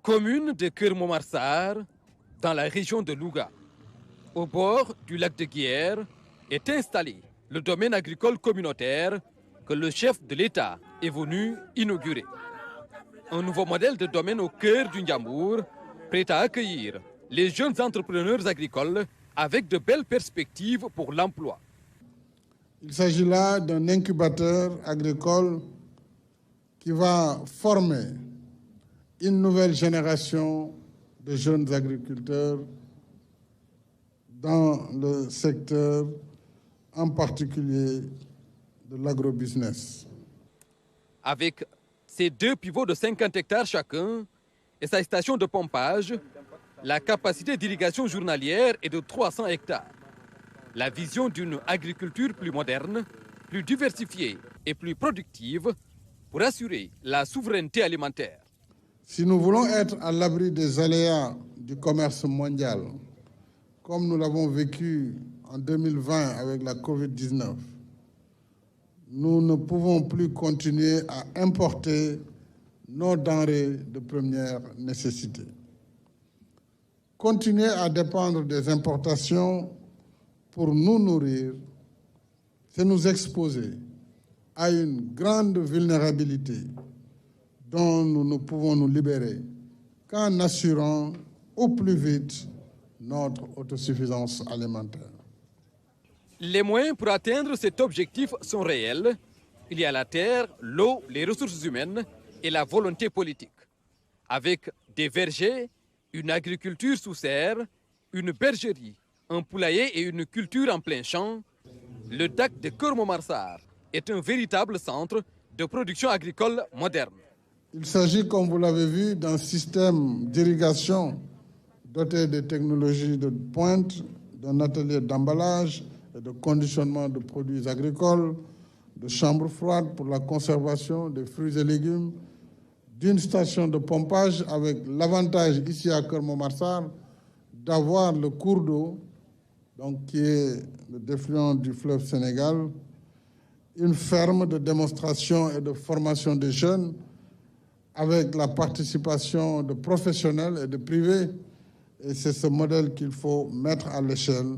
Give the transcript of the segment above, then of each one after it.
Commune de Keur Momar Sarr, dans la région de Louga. Au bord du lac de Guiers est installé le domaine agricole communautaire que le chef de l'État est venu inaugurer. Un nouveau modèle de domaine au cœur du Ndiambour, prêt à accueillir les jeunes entrepreneurs agricoles avec de belles perspectives pour l'emploi. Il s'agit là d'un incubateur agricole qui va former une nouvelle génération de jeunes agriculteurs dans le secteur, en particulier de l'agrobusiness. Avec ses 2 pivots de 50 hectares chacun et sa station de pompage, la capacité d'irrigation journalière est de 300 hectares. La vision d'une agriculture plus moderne, plus diversifiée et plus productive pour assurer la souveraineté alimentaire. Si nous voulons être à l'abri des aléas du commerce mondial, comme nous l'avons vécu en 2020 avec la Covid-19, nous ne pouvons plus continuer à importer nos denrées de première nécessité. Continuer à dépendre des importations pour nous nourrir, c'est nous exposer à une grande vulnérabilité dont nous ne pouvons nous libérer qu'en assurant au plus vite notre autosuffisance alimentaire. Les moyens pour atteindre cet objectif sont réels. Il y a la terre, l'eau, les ressources humaines et la volonté politique. Avec des vergers, une agriculture sous serre, une bergerie, un poulailler et une culture en plein champ, le DAC de Keur Momar Sarr est un véritable centre de production agricole moderne. Il s'agit, comme vous l'avez vu, d'un système d'irrigation doté de technologies de pointe, d'un atelier d'emballage et de conditionnement de produits agricoles, de chambres froides pour la conservation des fruits et légumes, d'une station de pompage avec l'avantage ici à Keur Momar Sarr d'avoir le cours d'eau, donc qui est le défluent du fleuve Sénégal, une ferme de démonstration et de formation des jeunes avec la participation de professionnels et de privés. Et c'est ce modèle qu'il faut mettre à l'échelle.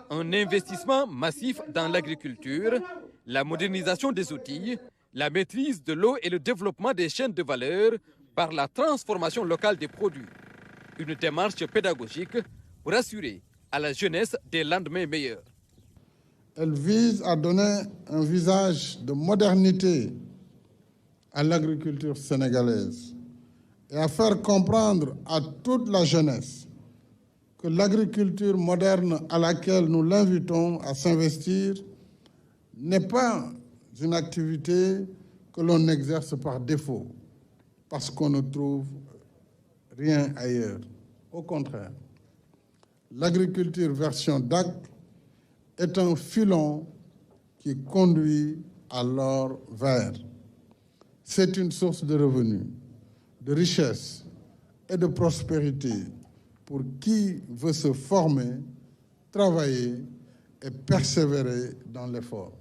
Un investissement massif dans l'agriculture, la modernisation des outils, la maîtrise de l'eau et le développement des chaînes de valeur par la transformation locale des produits. Une démarche pédagogique pour assurer à la jeunesse des lendemains meilleurs. Elle vise à donner un visage de modernité à l'agriculture sénégalaise et à faire comprendre à toute la jeunesse que l'agriculture moderne à laquelle nous l'invitons à s'investir n'est pas une activité que l'on exerce par défaut, parce qu'on ne trouve rien ailleurs. Au contraire, l'agriculture version DAC est un filon qui conduit à l'or vert. C'est une source de revenus, de richesse et de prospérité pour qui veut se former, travailler et persévérer dans l'effort.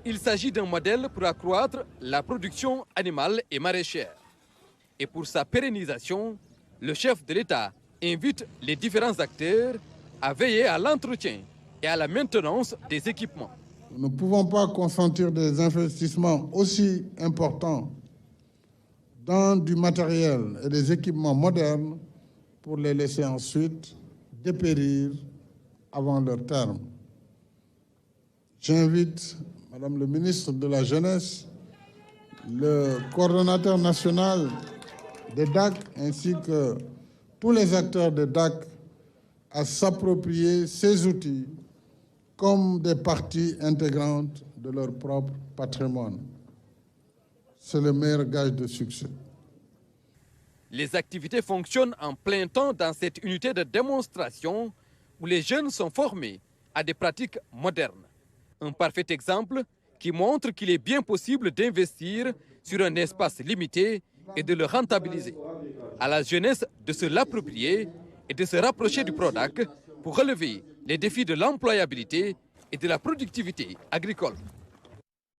Il s'agit d'un modèle pour accroître la production animale et maraîchère. Et pour sa pérennisation, le chef de l'État invite les différents acteurs à veiller à l'entretien et à la maintenance des équipements. Nous ne pouvons pas consentir des investissements aussi importants dans du matériel et des équipements modernes pour les laisser ensuite dépérir avant leur terme. J'invite Madame le ministre de la Jeunesse, le coordonnateur national des DAC ainsi que tous les acteurs des DAC à s'approprier ces outils comme des parties intégrantes de leur propre patrimoine. C'est le meilleur gage de succès. Les activités fonctionnent en plein temps dans cette unité de démonstration où les jeunes sont formés à des pratiques modernes. Un parfait exemple qui montre qu'il est bien possible d'investir sur un espace limité et de le rentabiliser. À la jeunesse de se l'approprier et de se rapprocher du PRODAC pour relever les défis de l'employabilité et de la productivité agricole.